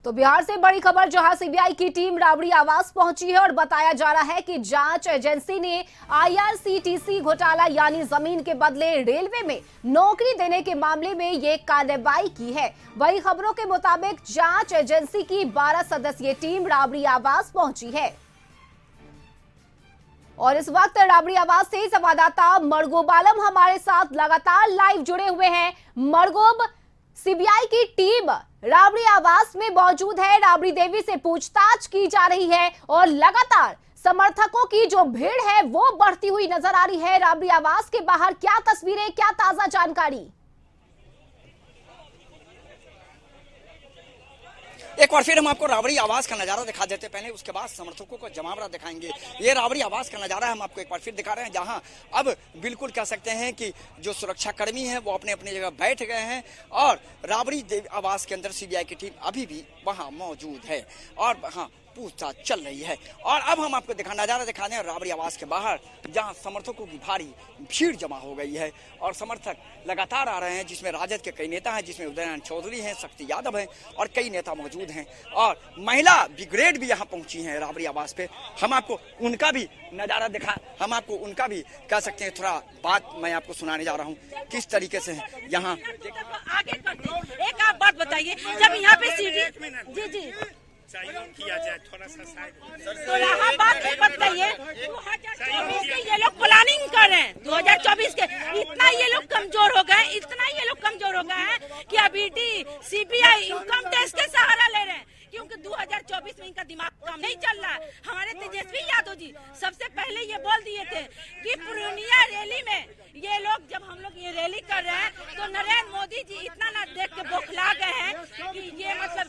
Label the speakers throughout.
Speaker 1: तो बिहार से बड़ी खबर, जहां सीबीआई की टीम राबड़ी आवास पहुंची है और बताया जा रहा है कि जांच एजेंसी ने आईआरसीटीसी घोटाला यानी जमीन के बदले रेलवे में नौकरी देने के मामले में ये कार्रवाई की है। बड़ी खबरों के मुताबिक जांच एजेंसी की 12 सदस्यीय टीम राबड़ी आवास पहुंची है और इस वक्त राबड़ी आवास से संवाददाता मरगूब आलम हमारे साथ लगातार लाइव जुड़े हुए हैं। मरगूब, सीबीआई की टीम राबड़ी आवास में मौजूद है, राबड़ी देवी से पूछताछ की जा रही है और लगातार समर्थकों की जो भीड़ है वो बढ़ती हुई नजर आ रही है। राबड़ी आवास के बाहर क्या तस्वीरें, क्या ताजा जानकारी?
Speaker 2: एक बार फिर हम आपको राबड़ी आवास का नजारा दिखा देते, पहले उसके बाद समर्थकों को जमावड़ा दिखाएंगे। ये राबड़ी आवास का नजारा हम आपको एक बार फिर दिखा रहे हैं, जहां अब बिल्कुल कह सकते हैं कि जो सुरक्षा कर्मी हैं वो अपने अपनी जगह बैठ गए हैं और राबड़ी आवास के अंदर सीबीआई की टीम अभी भी वहां मौजूद है और हाँ पूछताछ चल रही है। और अब हम आपको नजारा दिखा दें राबड़ी आवास के बाहर, जहां समर्थकों की भारी भीड़ जमा हो गई है और समर्थक लगातार आ रहे हैं, जिसमें राजद के कई नेता हैं, जिसमें उदयनारायण चौधरी हैं, शक्ति यादव हैं और कई नेता मौजूद हैं और महिला ब्रिगेड भी यहाँ पहुंची है राबड़ी आवास पे। हम आपको उनका भी नजारा हम आपको उनका भी कह सकते हैं थोड़ा बात मैं आपको सुनाने जा रहा हूँ, किस तरीके से यहाँ।
Speaker 3: एक आप बात बताइए, जब यहाँ पे सीढ़ी जी
Speaker 4: किया जाए थोड़ा सा साइड,
Speaker 3: तो यहाँ बात ये बताइए, 2024 के ये लोग प्लानिंग कर रहे हैं, 2024 के इतना ये लोग कमजोर हो गए, इतना ये लोग कमजोर हो गए हैं कि अभी सीबीआई इनकम टैक्स के सहारा ले रहे हैं, क्योंकि 2024 में इनका दिमाग काम नहीं चल रहा है। हमारे तेजस्वी यादव जी सबसे पहले ये बोल दिए थे कि पूर्णिया रैली में ये लोग, जब हम लोग ये रैली कर रहे हैं तो नरेंद्र मोदी जी इतना ना देख के बौखला गए हैं कि ये मतलब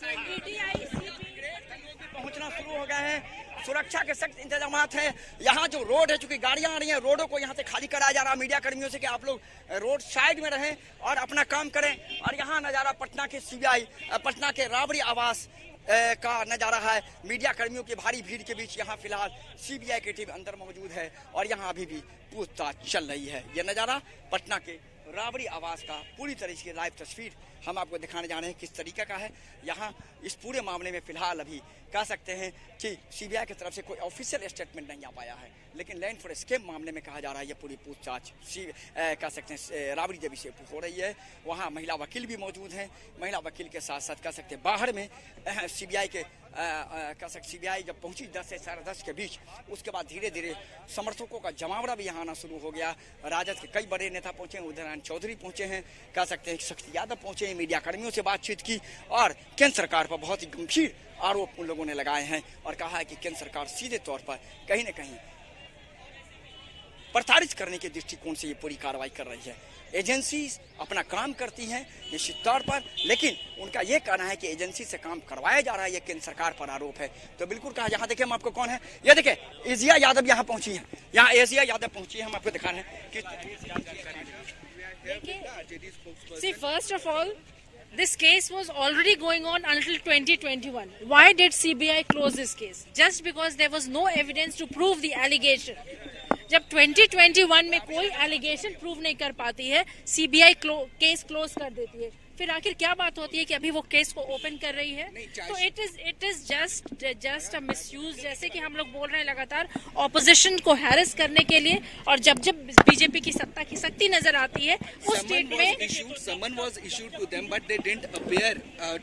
Speaker 2: पहुंचना शुरू हो गए हैं। सुरक्षा के सख्त इंतजाम है। यहाँ जो रोड है, चूंकि गाड़ियां आ रही हैं, रोडों को यहाँ से खाली कराया जा रहा है मीडिया कर्मियों से कि आप लोग रोड साइड में रहें और अपना काम करें। और यहाँ नजारा पटना के सीबीआई पटना के राबड़ी आवास का नजारा है। मीडिया कर्मियों की भारी भीड़ के बीच यहाँ फिलहाल सीबीआई की टीम अंदर मौजूद है और यहाँ अभी भी पूछताछ चल रही है। यह नजारा पटना के राबड़ी आवास का पूरी तरीके की लाइव तस्वीर हम आपको दिखाने जा रहे हैं किस तरीके का है। यहाँ इस पूरे मामले में फिलहाल अभी कह सकते हैं कि सीबीआई की तरफ से कोई ऑफिशियल स्टेटमेंट नहीं आ पाया है, लेकिन लैंड फॉर स्कैम मामले में कहा जा रहा है ये पूरी पूछताछ कह सकते हैं राबड़ी देवी से हो रही है। वहाँ महिला वकील भी मौजूद हैं। महिला वकील के साथ साथ कह सकते हैं बाहर में सीबीआई के सीबीआई जब पहुंची 10 से 10:30 के बीच, उसके बाद धीरे धीरे समर्थकों का जमावड़ा भी यहाँ आना शुरू हो गया। राजद के कई बड़े नेता पहुंचे हैं, उदयनारायण चौधरी पहुंचे हैं, कह सकते हैं शक्ति यादव पहुंचे हैं, मीडिया कर्मियों से बातचीत की और केंद्र सरकार पर बहुत ही गंभीर आरोप उन लोगों ने लगाए हैं और कहा है कि केंद्र सरकार सीधे तौर पर कहीं न कहीं प्रताड़ित करने के दृष्टिकोण से ये पूरी कार्रवाई कर रही है। एजेंसी अपना काम करती हैं निश्चित तौर पर, लेकिन उनका ये कहना है कि एजेंसी से काम करवाया जा रहा है, ये केंद्र सरकार पर आरोप है। तो बिल्कुल कहा, यहाँ देखिए हम आपको कौन है, ये देखिए एजिया यादव यहाँ पहुंची है, यहाँ एजिया यादव पहुंची है, हम आपको दिखा रहे हैं कि
Speaker 5: See, first of all, this case was already going on until 2021. Why did CBI close this case? Just because there was no evidence to prove the allegation. जब 2021 में कोई एलिगेशन प्रूव नहीं कर पाती है, सीबीआई केस क्लोज कर देती है, फिर आखिर क्या बात होती है कि अभी वो केस को ओपन कर रही है? तो it is just a misuse, जैसे कि हम लोग बोल रहे हैं लगातार ऑपोजिशन को हैरेस करने के लिए। और जब बीजेपी की सत्ता की शक्ति नजर आती है उस स्टेट में
Speaker 6: someone was issued to them but they didn't appear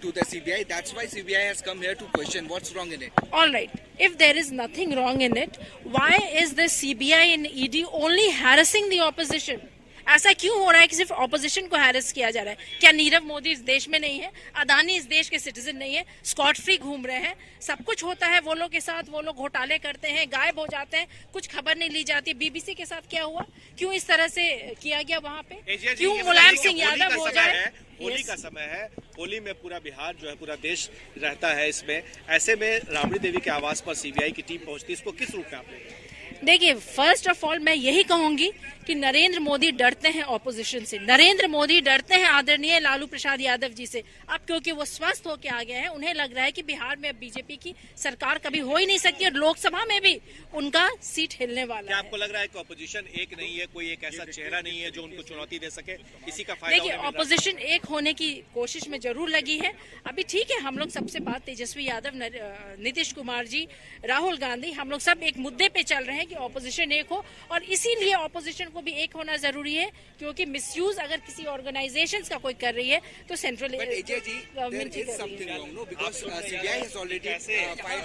Speaker 6: to the CBI. That's why CBI has come here to question what's wrong in it.
Speaker 5: All right, if there is nothing wrong in it, why is the CBI and ED only harassing the opposition? ऐसा क्यों हो रहा है कि सिर्फ opposition को harass किया जा रहा है? क्या नीरव मोदी इस देश में नहीं है? अदानी इस देश के सिटीजन नहीं है? स्कॉट फ्री घूम रहे हैं? सब कुछ होता है वो लोग के साथ, वो लोग घोटाले करते हैं, गायब हो जाते हैं, कुछ खबर नहीं ली जाती। बीबीसी के साथ क्या हुआ, क्यों इस तरह से किया गया वहाँ पे? क्यों मुलायम सिंह यादव हो जाए?
Speaker 4: होली का समय है, होली में पूरा बिहार जो है, पूरा देश रहता है इसमें। ऐसे में राबड़ी देवी के आवास पर सीबीआई की टीम पहुंचती है, इसको किस रूप में आप लेंगे?
Speaker 5: देखिए, फर्स्ट ऑफ ऑल मैं यही कहूंगी कि नरेंद्र मोदी डरते हैं ऑपोजिशन से, नरेंद्र मोदी डरते हैं आदरणीय लालू प्रसाद यादव जी से। अब क्योंकि वो स्वस्थ होके आ गए हैं, उन्हें लग रहा है कि बिहार में अब बीजेपी की सरकार कभी हो ही नहीं सकती और लोकसभा में भी उनका सीट हिलने वाला
Speaker 4: क्या
Speaker 5: है।
Speaker 4: आपको लग रहा है कि ऑपोजिशन एक नहीं है, कोई एक ऐसा चेहरा नहीं है जो उनको चुनौती दे सके? इसी का फायदा
Speaker 5: देखिए, ऑपोजिशन एक होने की कोशिश में जरूर लगी है। अभी ठीक है, हम लोग सबसे बात तेजस्वी यादव, नीतीश कुमार जी, राहुल गांधी, हम लोग सब एक मुद्दे पे चल रहे हैं कि ऑपोजिशन एक हो, और इसीलिए ऑपोजिशन को भी एक होना जरूरी है, क्योंकि मिसयूज अगर किसी ऑर्गेनाइजेशन का कोई कर रही है तो central
Speaker 6: But AJ ji, there is something wrong, no? Because CBI has already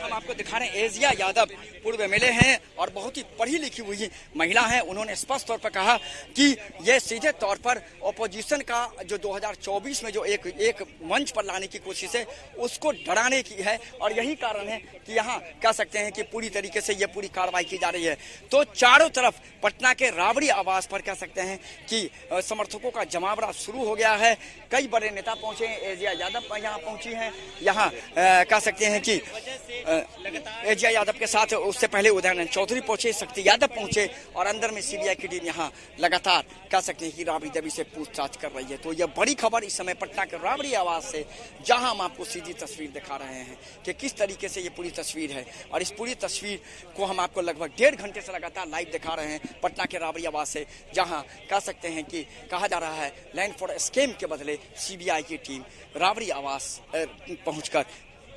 Speaker 2: हम आपको दिखा रहे हैं, एजिया यादव पूर्व एमएलए हैं और बहुत ही पढ़ी लिखी हुई महिला हैं। उन्होंने स्पष्ट तौर पर कहा कि ये सीधे तौर पर ऑपोजिशन का जो 2024 में जो एक मंच पर लाने की कोशिश है उसको डराने की है, और यही कारण है कि यहाँ कह सकते हैं कि पूरी तरीके से ये पूरी कार्रवाई की जा रही है। तो चारों तरफ पटना के राबड़ी आवास पर कह सकते हैं कि समर्थकों का जमावड़ा शुरू हो गया है। कई बड़े नेता पहुंचे हैं, एजिया यादव यहाँ पहुंची हैं। यहाँ कह सकते हैं कि एजिया यादव के साथ उससे पहले उदयनारायण चौधरी पहुंचे, शक्ति यादव पहुंचे, और अंदर में सीबीआई की टीम यहाँ लगातार कह सकते हैं कि राबड़ी देवी से पूछताछ कर रही है। तो यह बड़ी खबर इस समय पटना के राबड़ी आवास से, जहां हम आपको सीधी तस्वीर दिखा रहे हैं कि किस तरीके से ये पूरी तस्वीर है, और इस पूरी तस्वीर को हम आपको लगभग 1.5 घंटे से लगातार लाइव दिखा रहे हैं पटना के राबड़ी आवास से, जहां कह सकते हैं कि कहा जा रहा है लैंड फॉर स्कैम के बदले सीबीआई की टीम राबड़ी आवास पहुंचकर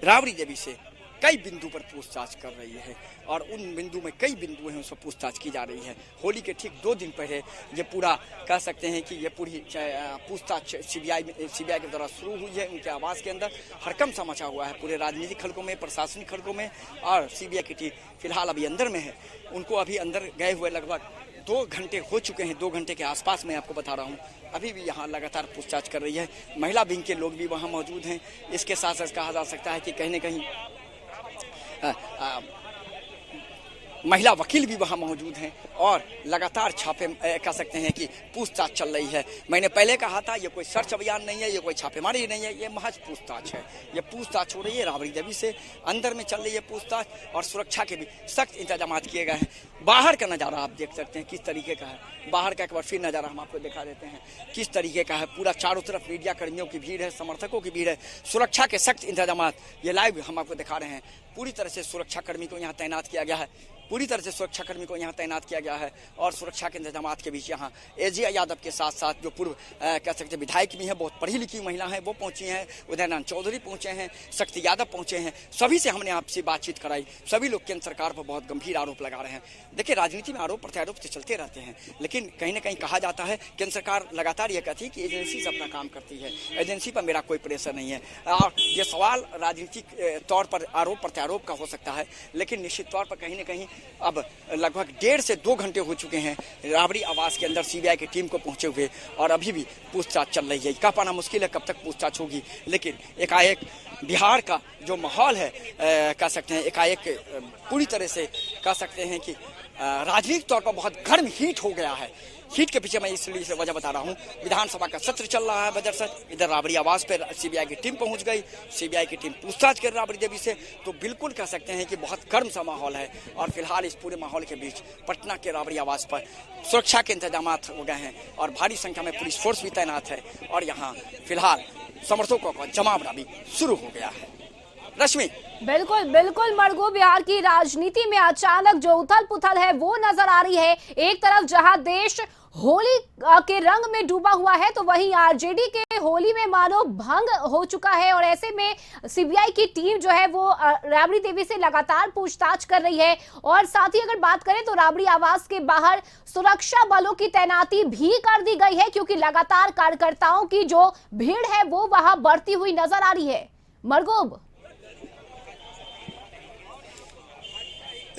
Speaker 2: राबड़ी देवी से कई बिंदु पर पूछताछ कर रही है, और उन बिंदु में कई बिंदु हैं उस पर पूछताछ की जा रही है। होली के ठीक 2 दिन पहले ये पूरा कह सकते हैं कि ये पूरी पूछताछ सीबीआई के द्वारा शुरू हुई है। उनके आवास के अंदर हड़कंप सा मचा हुआ है पूरे राजनीतिक हलकों में, प्रशासनिक हलकों में, और सीबीआई की टीम फिलहाल अभी अंदर में है। उनको अभी अंदर गए हुए लगभग 2 घंटे हो चुके हैं, 2 घंटे के आसपास मैं आपको बता रहा हूँ। अभी भी यहाँ लगातार पूछताछ कर रही है। महिला विंग के लोग भी वहाँ मौजूद हैं। इसके साथ साथ कहा जा सकता है कि कहीं न कहीं महिला वकील भी वहां मौजूद हैं, और लगातार छापे कह सकते हैं कि पूछताछ चल रही है। मैंने पहले कहा था ये कोई सर्च अभियान नहीं है, ये कोई छापेमारी नहीं है, ये महज पूछताछ है। ये पूछताछ हो रही है राबड़ी देवी से, अंदर में चल रही है पूछताछ, और सुरक्षा के भी सख्त इंतजाम किए गए हैं। बाहर का नज़ारा आप देख सकते हैं किस तरीके का है। बाहर का एक बार फिर नज़ारा हम आपको दिखा देते हैं किस तरीके का है। पूरा चारों तरफ मीडिया कर्मियों की भीड़ है, समर्थकों की भीड़ है, सुरक्षा के सख्त इंतजाम ये लाइव हम आपको दिखा रहे हैं। पूरी तरह से सुरक्षा कर्मी को यहाँ तैनात किया गया है, पूरी तरह से सुरक्षाकर्मी को यहाँ तैनात किया गया है, और सुरक्षा के इंतजाम के बीच यहाँ एजिया यादव के साथ साथ जो पूर्व कह सकते विधायक भी हैं, बहुत पढ़ी लिखी महिला हैं, वो पहुंची हैं, उदयनारायण चौधरी पहुंचे हैं, शक्ति यादव पहुंचे हैं। सभी से हमने आपसे बातचीत कराई। सभी लोग केंद्र सरकार पर बहुत गंभीर आरोप लगा रहे हैं। देखिए, राजनीति में आरोप प्रत्यारोप तो चलते रहते हैं, लेकिन कहीं ना कहीं कहा जाता है केंद्र सरकार लगातार ये कहती है कि एजेंसी से अपना काम करती है, एजेंसी पर मेरा कोई प्रेशर नहीं है। और ये सवाल राजनीतिक तौर पर आरोप प्रत्यारोप का हो सकता है, लेकिन निश्चित तौर पर कहीं ना कहीं अब लगभग 1.5 से 2 घंटे हो चुके हैं राबड़ी आवास के अंदर सीबीआई की टीम को पहुंचे हुए, और अभी भी पूछताछ चल रही है। कह पाना मुश्किल है कब तक पूछताछ होगी, लेकिन एकाएक बिहार का जो माहौल है कह सकते हैं एकाएक पूरी तरह से कह सकते हैं कि राजनीतिक तौर पर बहुत गर्म हीट हो गया है। हीट के पीछे मैं इसलिए वजह बता रहा हूँ, विधानसभा का सत्र चल रहा है वजह से इधर राबड़ी आवास पर सीबीआई की टीम पहुंच गई, सीबीआई की टीम पूछताछ कर राबड़ी देवी से, तो बिल्कुल कह सकते हैं कि बहुत गर्म सा माहौल है। और फिलहाल इस पूरे माहौल के बीच पटना के राबड़ी आवास पर सुरक्षा के इंतजाम हो गए हैं, और भारी संख्या में पुलिस फोर्स भी तैनात है, और यहाँ फिलहाल समर्थकों का जमावड़ा भी शुरू हो गया है। रश्मि,
Speaker 1: बिल्कुल बिल्कुल मरगू, बिहार की राजनीति में अचानक जो उथल पुथल है वो नजर आ रही है। एक तरफ जहां देश होली के रंग में डूबा हुआ है, तो वहीं आरजेडी के होली में मानो भंग हो चुका है, और ऐसे में सीबीआई की टीम जो है वो राबड़ी देवी से लगातार पूछताछ कर रही है। और साथ ही अगर बात करें तो राबड़ी आवास के बाहर सुरक्षा बलों की तैनाती भी कर दी गई है, क्योंकि लगातार कार्यकर्ताओं की जो भीड़ है वो वहां बढ़ती हुई नजर आ रही है। मरगूब,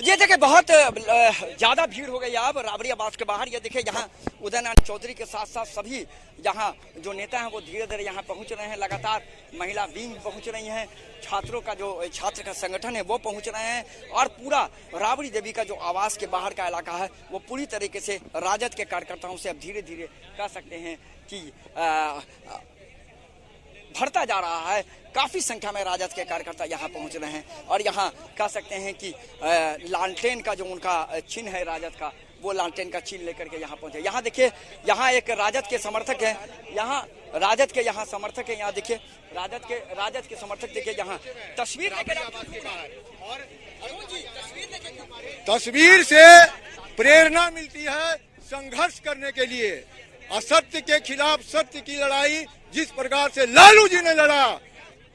Speaker 2: ये देखिए बहुत ज्यादा भीड़ हो गई अब राबड़ी आवास के बाहर। ये देखिए यहाँ उदयनारायण चौधरी के साथ साथ सभी यहाँ जो नेता हैं वो धीरे धीरे यहाँ पहुंच रहे हैं। लगातार महिला विंग पहुंच रही हैं, छात्रों का जो छात्र का संगठन है वो पहुंच रहे हैं, और पूरा राबड़ी देवी का जो आवास के बाहर का इलाका है वो पूरी तरीके से राजद के कार्यकर्ताओं से अब धीरे धीरे कह सकते हैं कि बढ़ता जा रहा है। काफी संख्या में राजद के कार्यकर्ता यहाँ पहुंच रहे हैं और यहाँ कह सकते हैं कि लालटेन का जो उनका चिन्ह है राजद का, वो लालटेन का चिन्ह लेकर के यहाँ पहुंचे। यहाँ देखिए, यहाँ एक राजद के समर्थक हैं, यहाँ राजद के यहाँ समर्थक है, यहाँ देखिए राजद के समर्थक देखिए यहाँ तस्वीर
Speaker 7: तस्वीर से प्रेरणा मिलती है संघर्ष करने के लिए। असत्य के खिलाफ सत्य की लड़ाई जिस प्रकार से लालू जी ने लड़ा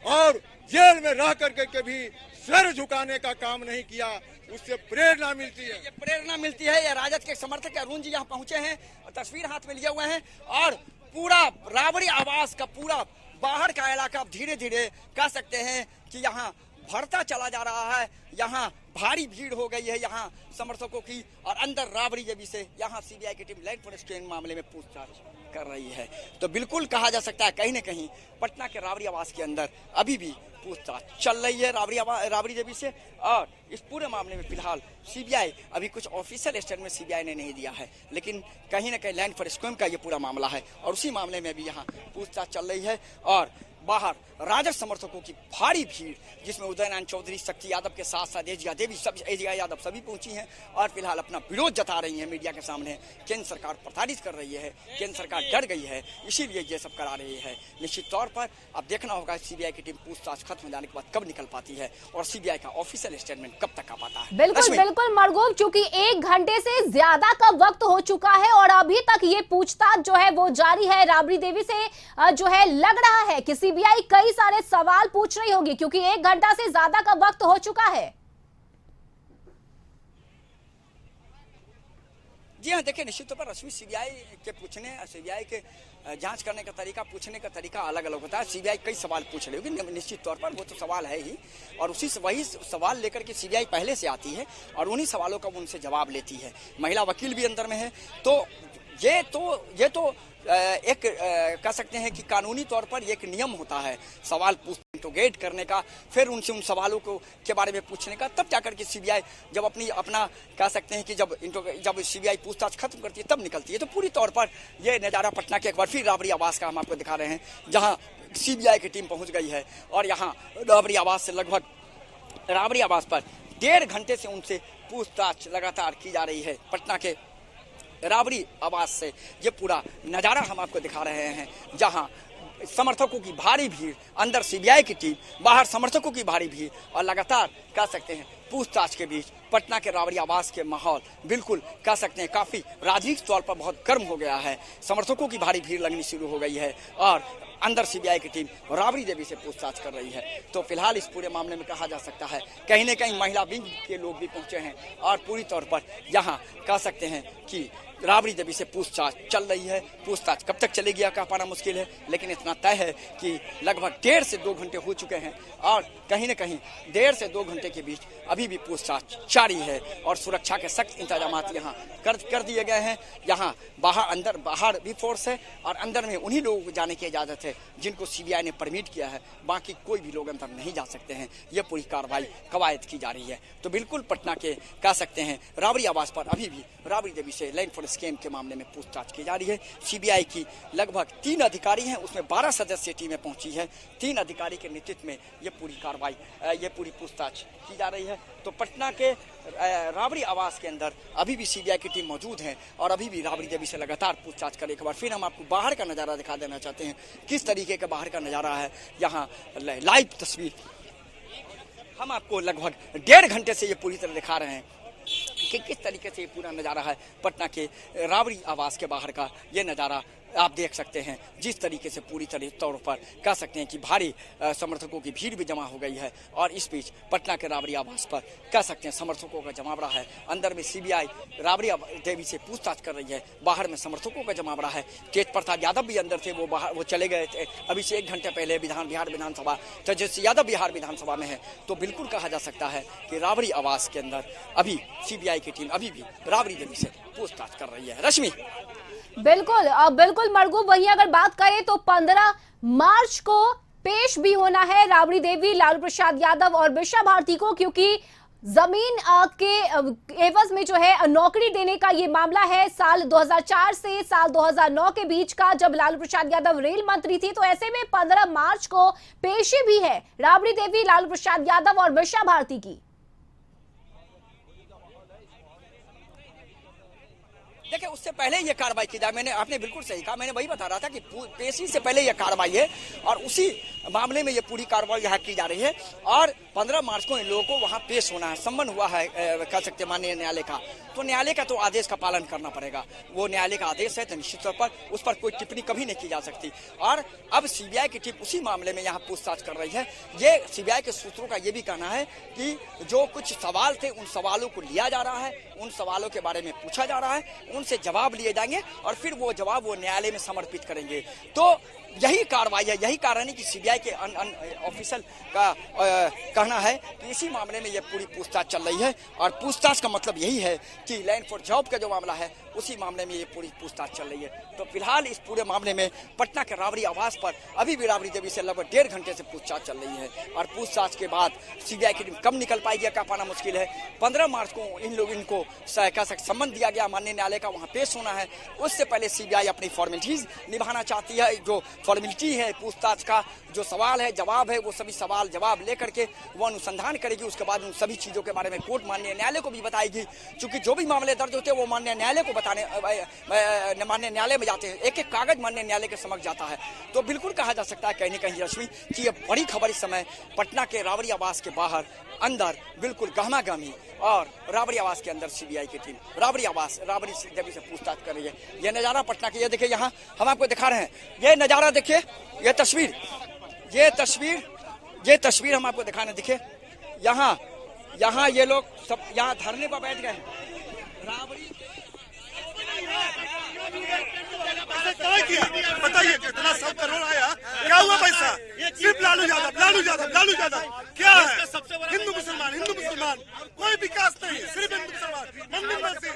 Speaker 7: और जेल में रह करके कभी सर झुकाने का काम नहीं किया, उससे प्रेरणा मिलती है।
Speaker 2: ये प्रेरणा मिलती है। ये राजद के समर्थक अरुण जी यहाँ पहुंचे हैं और तस्वीर हाथ में लिए हुए हैं और पूरा राबड़ी आवास का पूरा बाहर का इलाका धीरे धीरे कह सकते हैं कि यहाँ बढ़ता चला जा रहा है। यहाँ भारी भीड़ हो गई है यहाँ समर्थकों की और अंदर राबड़ी देवी से यहाँ सीबीआई की टीम लैंड फॉरेस्ट क्लेम मामले में पूछताछ कर रही है। तो बिल्कुल कहा जा सकता है कहीं न कहीं पटना के राबड़ी आवास के अंदर अभी भी पूछताछ चल रही है राबड़ी देवी से और इस पूरे मामले में फिलहाल सीबीआई अभी कुछ ऑफिशियल स्टेटमेंट सीबीआई ने नहीं दिया है, लेकिन कहीं न कहीं लैंड फॉरेस्ट क्लेम का ये पूरा मामला है और उसी मामले में भी यहाँ पूछताछ चल रही है। और बाहर राजद समर्थकों की भारी भीड़, जिसमें उदयनारायण चौधरी, शक्ति यादव के साथ साथ एजिया देवी, एजिया यादव सभी पहुंची हैं और फिलहाल अपना विरोध जता रही हैं मीडिया के सामने। केंद्र सरकार प्रताड़ित कर रही है, केंद्र सरकार डर गई है, इसीलिए ये सब करा रही है। निश्चित तौर पर अब देखना होगा सीबीआई की टीम पूछताछ खत्म हो जाने के बाद कब निकल पाती है और सीबीआई का ऑफिशियल स्टेटमेंट कब तक आ पाता है।
Speaker 1: बिल्कुल बिल्कुल मरगूब, चूंकि 1 घंटे से ज्यादा का वक्त हो चुका है और अभी तक ये पूछताछ जो है वो जारी है। राबड़ी देवी से जो है लग रहा है कि सीबीआई कई सारे सवाल पूछ रही होगी क्योंकि 1 घंटा से ज्यादा का वक्त हो चुका है।
Speaker 2: जी हाँ, देखिए निश्चित तौर पर रश्मि सीबीआई के जांच करने का तरीका, पूछने का तरीका अलग अलग होता है। सीबीआई कई सवाल पूछ रही होगी, निश्चित तौर पर वो तो सवाल है ही और वही सवाल लेकर के सीबीआई पहले से आती है और उन्हीं सवालों का उनसे जवाब लेती है। महिला वकील भी अंदर में है, तो ये तो एक कह सकते हैं कि कानूनी तौर पर एक नियम होता है सवाल इंटरोगेट करने का, फिर उनसे उन सवालों के बारे में पूछने का, तब जाकर के सीबीआई जब अपना कह सकते हैं कि जब सीबीआई पूछताछ खत्म करती है तब निकलती है। तो पूरी तौर पर ये नज़ारा पटना के एक बार फिर राबड़ी आवास का हम आपको दिखा रहे हैं, जहाँ सीबीआई की टीम पहुँच गई है और यहाँ राबड़ी आवास से लगभग राबड़ी आवास पर 1.5 घंटे से उनसे पूछताछ लगातार की जा रही है। पटना के राबड़ी आवास से ये पूरा नज़ारा हम आपको दिखा रहे हैं, जहां समर्थकों की भारी भीड़, अंदर सीबीआई की टीम, बाहर समर्थकों की भारी भीड़ और लगातार कह सकते हैं पूछताछ के बीच पटना के राबड़ी आवास के माहौल बिल्कुल कह सकते हैं काफी राजनीतिक तौर पर बहुत गर्म हो गया है। समर्थकों की भारी भीड़ लगनी शुरू हो गई है और अंदर सीबीआई की टीम राबड़ी देवी से पूछताछ कर रही है। तो फिलहाल इस पूरे मामले में कहा जा सकता है कहीं न कहीं महिला विंग के लोग भी पहुंचे हैं और पूरी तौर पर यहाँ कह सकते हैं कि राबड़ी देवी से पूछताछ चल रही है। पूछताछ कब तक चलेगी कह पाना मुश्किल है, लेकिन इतना तय है कि लगभग 1.5 से 2 घंटे हो चुके हैं और कहीं न कहीं 1.5 से 2 घंटे के बीच अभी भी पूछताछ जारी है और सुरक्षा के सख्त इंतजाम यहाँ कर दिए गए हैं। यहाँ बाहर भी फोर्स है और अंदर में उन्हीं लोगों को जाने की इजाजत है जिनको सीबीआई ने परमिट किया है, बाकी कोई भी लोग अंदर नहीं जा सकते हैं। ये पूरी कार्रवाई कवायद की जा रही है। तो बिल्कुल पटना के कह सकते हैं राबड़ी आवास पर अभी भी राबड़ी देवी से लैंड फॉरेस्ट स्कैम के मामले में पूछताछ की जा रही है। सीबीआई की लगभग 3 अधिकारी हैं, उसमें 12 सदस्यीय टीमें पहुंची है। 3 अधिकारी के नेतृत्व में ये पूरी कार्रवाई, ये पूरी पूछताछ की जा रही है। तो पटना के राबड़ी आवास के अंदर अभी भी सीबीआई की टीम मौजूद है और अभी भी राबड़ी देवी से लगातार पूछताछ करें। एक बार फिर हम आपको बाहर का नज़ारा दिखा देना चाहते हैं, किस तरीके का बाहर का नज़ारा है। यहाँ लाइव तस्वीर हम आपको लगभग 1.5 घंटे से ये पूरी तरह दिखा रहे हैं कि किस तरीके से ये पूरा नज़ारा है। पटना के राबड़ी आवास के बाहर का ये नज़ारा आप देख सकते हैं, जिस तरीके से पूरी तरह तौर पर कह सकते हैं कि भारी समर्थकों की भीड़ भी जमा हो गई है और इस बीच पटना के राबड़ी आवास पर कह सकते हैं समर्थकों का जमावड़ा है। अंदर में सीबीआई राबड़ी देवी से पूछताछ कर रही है, बाहर में समर्थकों का जमावड़ा है। तेज प्रताप यादव भी अंदर थे, वो चले गए थे अभी से 1 घंटे पहले बिहार विधानसभा। तेजस्वी यादव बिहार विधानसभा में है। तो बिल्कुल कहा जा सकता है कि राबड़ी आवास के अंदर अभी सीबीआई की टीम अभी भी राबड़ी देवी से पूछताछ कर रही है। रश्मि
Speaker 1: बिल्कुल मरगूब, वहीं अगर बात करें तो 15 मार्च को पेश भी होना है राबड़ी देवी, लालू प्रसाद यादव और बिशा भारती को, क्योंकि जमीन के एवज में जो है नौकरी देने का ये मामला है। साल 2004 से साल 2009 के बीच का, जब लालू प्रसाद यादव रेल मंत्री थी। तो ऐसे में 15 मार्च को पेशी भी है राबड़ी देवी, लालू प्रसाद यादव और मिशा भारती की।
Speaker 2: देखिए, उससे पहले ये कार्रवाई की जाए। आपने बिल्कुल सही कहा, मैंने वही बता रहा था कि पेशी से पहले ये कार्रवाई है और उसी मामले में ये पूरी कार्रवाई यहाँ की जा रही है। और 15 मार्च को इन लोगों को वहाँ पेश होना है, सम्मन हुआ है कह सकते माननीय न्यायालय का। तो न्यायालय का तो आदेश का पालन करना पड़ेगा, वो न्यायालय का आदेश है, तो निश्चित तौर पर उस पर कोई टिप्पणी कभी नहीं की जा सकती। और अब सीबीआई की टीम उसी मामले में यहाँ पूछताछ कर रही है। ये सीबीआई के सूत्रों का ये भी कहना है कि जो कुछ सवाल थे उन सवालों को लिया जा रहा है, उन सवालों के बारे में पूछा जा रहा है, उनसे जवाब लिए जाएंगे और फिर वो जवाब वो न्यायालय में समर्पित करेंगे। तो यही कार्रवाई है, यही कारण है कि सीबीआई के ऑफिसर का कहना है कि इसी मामले में ये पूरी पूछताछ चल रही है। और पूछताछ का मतलब यही है कि लैंड फॉर जॉब का जो मामला है उसी मामले में ये पूरी पूछताछ चल रही है। तो फिलहाल इस पूरे मामले में पटना के राबड़ी आवास पर अभी भी राबड़ी देवी से लगभग 1.5 घंटे से पूछताछ चल रही है। और पूछताछ के बाद सीबीआई की टीम कब निकल पाएगी क्या पाना मुश्किल है। 15 मार्च को इन लोग इनको सम्मन दिया गया माननीय न्यायालय का, वहाँ पेश होना है। उससे पहले सीबीआई अपनी फॉर्मेलिटीज निभाना चाहती है। जो फॉर्मेलिटी है पूछताछ का, जो सवाल है जवाब है, वो सभी सवाल जवाब लेकर के वो अनुसंधान करेगी। उसके बाद उन सभी चीजों के बारे में कोर्ट माननीय न्यायालय को भी बताएगी। क्योंकि जो भी मामले दर्ज होते हैं वो माननीय न्यायालय को बताने माननीय न्यायालय में जाते हैं, एक एक कागज माननीय न्यायालय के समक्ष जाता है। तो बिल्कुल कहा जा सकता है कहीं न कहीं रश्मि कि ये बड़ी खबर इस समय पटना के राबड़ी आवास के बाहर अंदर बिल्कुल गहमा गहमी, और राबड़ी आवास के अंदर सीबीआई की टीम राबड़ी आवास राबड़ी देवी से पूछताछ कर रही है। ये नजारा पटना के, ये देखिए यहाँ हम आपको दिखा रहे हैं, ये नजारा देखिए, ये तस्वीर हम आपको दिखाने। देखिए यहाँ ये लोग सब यहाँ धरने पर बैठ गए हैं। राबड़ी
Speaker 8: बताइए कितना 100 करोड़ आया, क्या हुआ पैसा? सिर्फ लालू यादव क्या है? हिंदू मुसलमान कोई विकास नहीं, सिर्फ हिंदू मुसलमान मंदिर मस्जिद।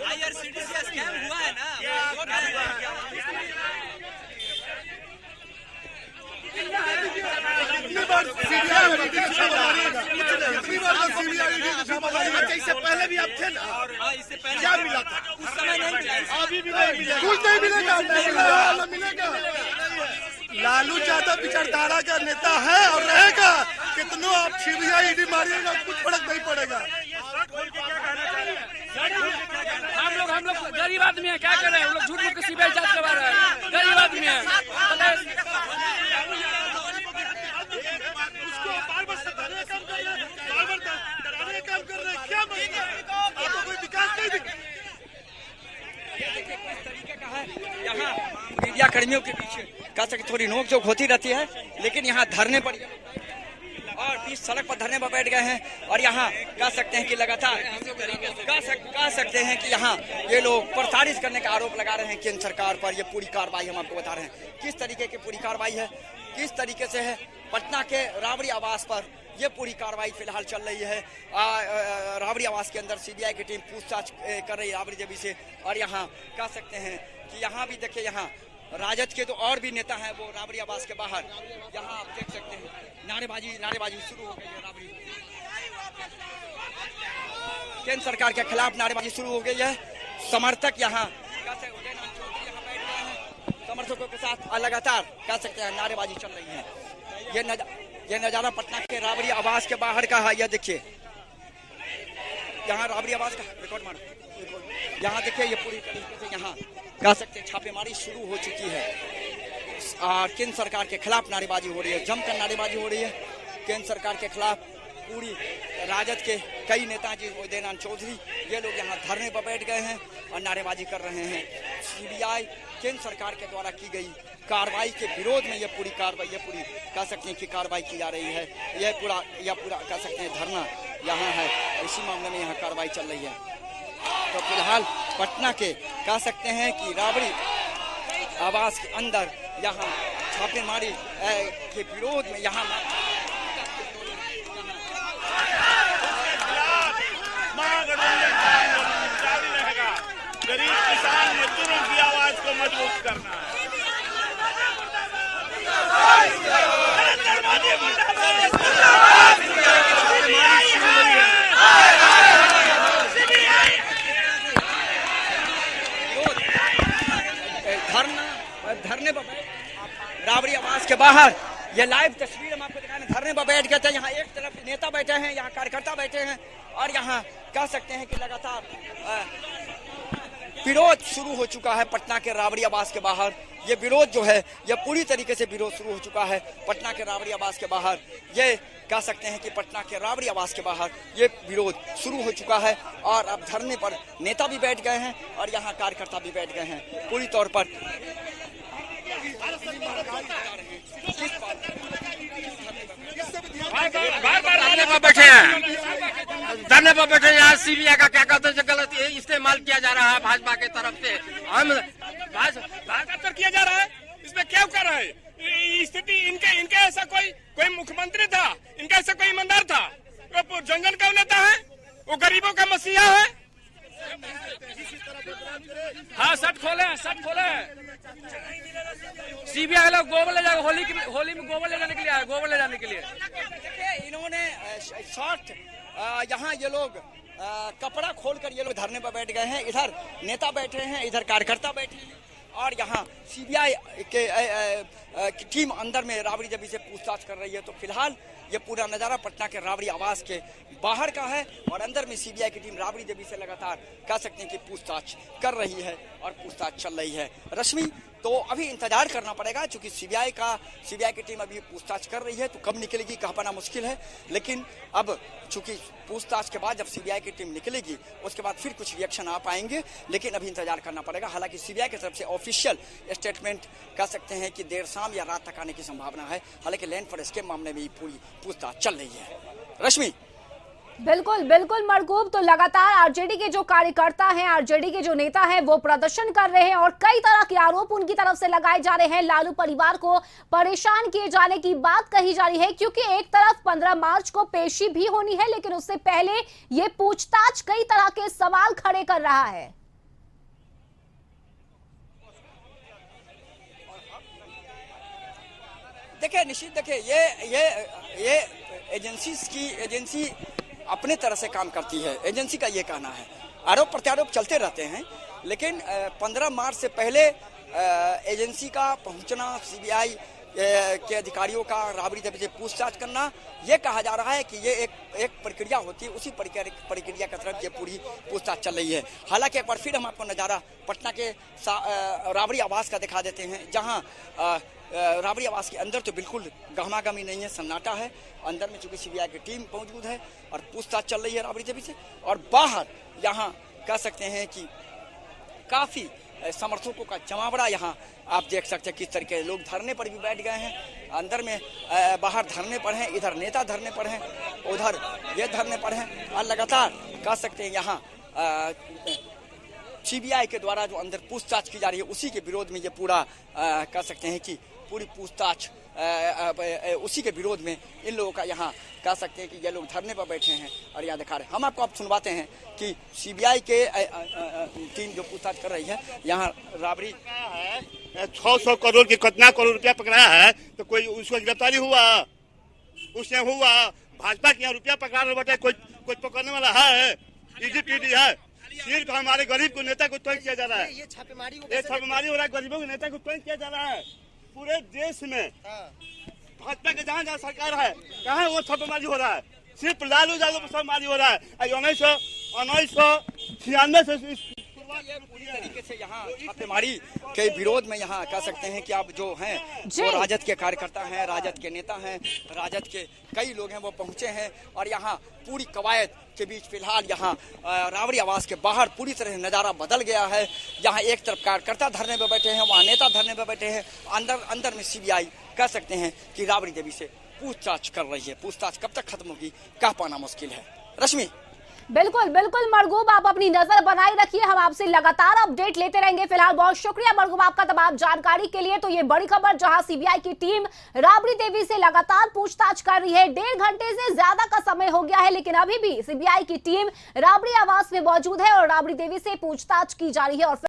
Speaker 2: IRCTC स्कैम हुआ है ना,
Speaker 8: इससे पहले भी आप थे ना,
Speaker 2: इससे पहले
Speaker 8: क्या मिला था?
Speaker 2: उस समय नहीं मिला,
Speaker 8: अभी भी नहीं मिला, कुछ नहीं मिलेगा। लालू यादव विचारधारा का नेता है और रहेगा। कितनों आप सीबीआई ईडी मारिएगा, कुछ फर्क नहीं पड़ेगा।
Speaker 9: हम लोग गरीब आदमी है, क्या कर रहे हैं? हम लोग झूठ मूठ के सीबीआई जांच करवा रहे हैं, गरीब आदमी है।
Speaker 2: यहाँ मीडिया कर्मियों के पीछे कह सकते थोड़ी नोकझोंक होती रहती है, लेकिन यहाँ धरने पर और बीच सड़क पर धरने पर बैठ गए हैं। और यहाँ कह सकते हैं कि लगातार कह सकते हैं कि यहाँ ये लोग प्रताड़ित करने का आरोप लगा रहे हैं केंद्र सरकार पर। ये पूरी कार्रवाई हम आपको बता रहे हैं किस तरीके की पूरी कार्रवाई है, किस तरीके से है। पटना के राबड़ी आवास पर ये पूरी कार्रवाई फिलहाल चल रही है। राबड़ी आवास के अंदर सीबीआई की टीम पूछताछ कर रही है राबड़ी देवी से। और यहाँ कह सकते हैं कि यहाँ भी देखिए, यहाँ राजद के तो और भी नेता हैं, वो राबड़ी आवास के बाहर यहाँ आप देख सकते हैं नारेबाजी शुरू हो गई है। राबड़ी केंद्र सरकार के खिलाफ नारेबाजी शुरू हो गई है। समर्थक यहाँ बैठ गए हैं, समर्थकों के साथ लगातार कह सकते हैं नारेबाजी चल रही है। ये नजारा पटना के राबड़ी आवास के बाहर का है। यह देखिए, यहाँ राबड़ी आवास का रिकॉर्ड मारो, यहाँ देखिए ये पूरी तरीके से यहाँ कह सकते हैं छापेमारी शुरू हो चुकी है। और केंद्र सरकार के खिलाफ नारेबाजी हो रही है, जमकर नारेबाजी हो रही है केंद्र सरकार के खिलाफ। पूरी राजद के कई नेता जी उदयनारायण चौधरी ये लोग यहाँ धरने पर बैठ गए हैं और नारेबाजी कर रहे हैं। सीबीआई केंद्र सरकार के द्वारा की गई कार्रवाई के विरोध में ये पूरी कह सकते हैं कि कार्रवाई की जा रही है। यह पूरा कह सकते हैं धरना यहाँ है, इसी मामले में यहाँ कार्रवाई चल रही है। तो फिलहाल पटना के कह सकते हैं कि राबड़ी आवास के अंदर यहाँ छापेमारी के विरोध में यहाँ
Speaker 8: गरीब किसान मजदूरों की आवाज को मजबूत करना है।
Speaker 2: ये लाइव तस्वीर हम आपको दिखाने धरने पर बैठ गए थे। यहाँ एक तरफ नेता बैठे हैं, यहाँ कार्यकर्ता बैठे हैं और यहाँ कह सकते हैं कि लगातार विरोध शुरू हो चुका है पटना के राबड़ी आवास के बाहर। ये विरोध जो है ये पूरी तरीके से विरोध शुरू हो चुका है पटना के राबड़ी आवास के बाहर। ये कह सकते हैं कि पटना के राबड़ी आवास के बाहर ये विरोध शुरू हो चुका है और अब धरने पर नेता भी बैठ गए हैं और यहाँ कार्यकर्ता भी बैठ गए हैं पूरी तौर पर।
Speaker 9: धरने पर बैठे यहाँ सीबीआई का क्या कहते हैं गलत इस्तेमाल किया जा रहा है भाजपा के तरफ से। हम भाजपा किया जा रहा है, इसमें क्या कर रहा है स्थिति इनके ऐसा कोई मुख्यमंत्री था, इनका ऐसा कोई ईमानदार था, वो जनजन का नेता है, वो गरीबों का मसीहा है। हाँ शर्ट खोले सीबीआई लोग गोबर ले जाए होली में गोबर ले जाने के लिए आए, गोबर ले जाने के लिए।
Speaker 2: देखिए इन्होंने शॉर्ट यहाँ ये लोग कपड़ा खोलकर ये लोग धरने पर बैठ गए हैं। इधर नेता बैठे हैं, इधर कार्यकर्ता बैठे हैं और यहाँ सीबीआई के टीम अंदर में राबड़ी देवी से पूछताछ कर रही है। तो फिलहाल ये पूरा नजारा पटना के राबड़ी आवास के बाहर का है और अंदर में सीबीआई की टीम राबड़ी देवी से लगातार कह सकते हैं कि पूछताछ कर रही है और पूछताछ चल रही है। रश्मि, तो अभी इंतजार करना पड़ेगा क्योंकि सीबीआई की टीम अभी पूछताछ कर रही है, तो कब निकलेगी कह पाना मुश्किल है। लेकिन अब चूंकि पूछताछ के बाद जब सीबीआई की टीम निकलेगी उसके बाद फिर कुछ रिएक्शन आ पाएंगे, लेकिन अभी इंतजार करना पड़ेगा। हालांकि सीबीआई की तरफ से ऑफिशियल स्टेटमेंट कह सकते हैं कि देर शाम या रात तक आने की संभावना है। हालांकि लैंड फॉर स्कैम मामले में पूरी पूछताछ चल रही है। रश्मि,
Speaker 1: बिल्कुल बिल्कुल मरगूब, तो लगातार आरजेडी के जो कार्यकर्ता हैं, आरजेडी के जो नेता हैं वो प्रदर्शन कर रहे हैं और कई तरह के आरोप उनकी तरफ से लगाए जा रहे हैं। लालू परिवार को परेशान किए जाने की बात कही जा रही है क्योंकि एक तरफ 15 मार्च को पेशी भी होनी है, लेकिन उससे पहले ये पूछताछ कई तरह के सवाल खड़े कर रहा है।
Speaker 2: देखिए निश्चित, देखिए ये एजेंसी अपने तरह से काम करती है। एजेंसी का ये कहना है, आरोप प्रत्यारोप चलते रहते हैं, लेकिन 15 मार्च से पहले एजेंसी का पहुंचना, सीबीआई के अधिकारियों का राबड़ी देवी से पूछताछ करना, ये कहा जा रहा है कि ये एक प्रक्रिया होती है, उसी प्रक्रिया की तरफ ये पूरी पूछताछ चल रही है। हालांकि एक बार फिर हम आपको नज़ारा पटना के राबड़ी आवास का दिखा देते हैं, जहां राबड़ी आवास के अंदर तो बिल्कुल गहमागहमी नहीं है, सन्नाटा है। अंदर में चूंकि सीबीआई की टीम मौजूद है और पूछताछ चल रही है राबड़ी देवी से, और बाहर यहाँ कह सकते हैं कि काफी समर्थकों का जमावड़ा यहाँ आप देख सकते हैं। किस तरीके के लोग धरने पर भी बैठ गए हैं, अंदर में बाहर धरने पर हैं, इधर नेता धरने पर हैं, उधर ये धरने पर हैं और लगातार कह सकते हैं यहाँ सीबीआई के द्वारा जो अंदर पूछताछ की जा रही है उसी के विरोध में ये पूरा कह सकते हैं कि पूरी पूछताछ उसी के विरोध में इन लोगों का यहाँ कह सकते हैं कि ये लोग धरने पर बैठे हैं और यहाँ दिखा रहे हैं। हम आपको अब सुनवाते हैं कि सीबीआई के टीम जो पूछताछ कर रही है यहाँ राबड़ी
Speaker 8: 600 करोड़ की कितना करोड़ रुपया पकड़ा है, तो कोई उसको गिरफ्तारी हुआ, उसने हुआ भाजपा के यहाँ रुपया पकड़ा रहा बेटा, कोई पकड़ने वाला है? ईडी है, सिर्फ हमारे गरीब को नेता को तोड़ किया जा रहा है। ये छापेमारी हो रहा है, गरीबों के नेता को तोड़ किया जा रहा है। पूरे देश में भाजपा के जहाँ सरकार है कहाँ वो छापेमारी हो रहा है, सिर्फ लालू यादव पर छापेमारी हो रहा है। 1996 से
Speaker 2: पूरी तरीके से यहाँ छापेमारी के विरोध में यहाँ कह सकते हैं कि आप जो हैं वो राजद के कार्यकर्ता हैं, राजद के नेता हैं, राजद के कई लोग हैं वो पहुंचे हैं और यहाँ पूरी कवायद के बीच फिलहाल यहाँ राबड़ी आवास के बाहर पूरी तरह नज़ारा बदल गया है। यहाँ एक तरफ कार्यकर्ता धरने पर बैठे हैं, वहाँ नेता धरने पर बैठे हैं, अंदर में सीबीआई कह सकते हैं कि राबड़ी देवी से पूछताछ कर रही है। पूछताछ कब तक खत्म होगी कह पाना मुश्किल है। रश्मि,
Speaker 1: बिल्कुल बिल्कुल मरगूब, आप अपनी नजर बनाए रखिए, हम आपसे लगातार अपडेट लेते रहेंगे। फिलहाल बहुत शुक्रिया मरगूब आपका तमाम जानकारी के लिए। तो ये बड़ी खबर जहां सीबीआई की टीम राबड़ी देवी से लगातार पूछताछ कर रही है, 1.5 घंटे से ज्यादा का समय हो गया है, लेकिन अभी भी सीबीआई की टीम राबड़ी आवास में मौजूद है और राबड़ी देवी से पूछताछ की जा रही है। और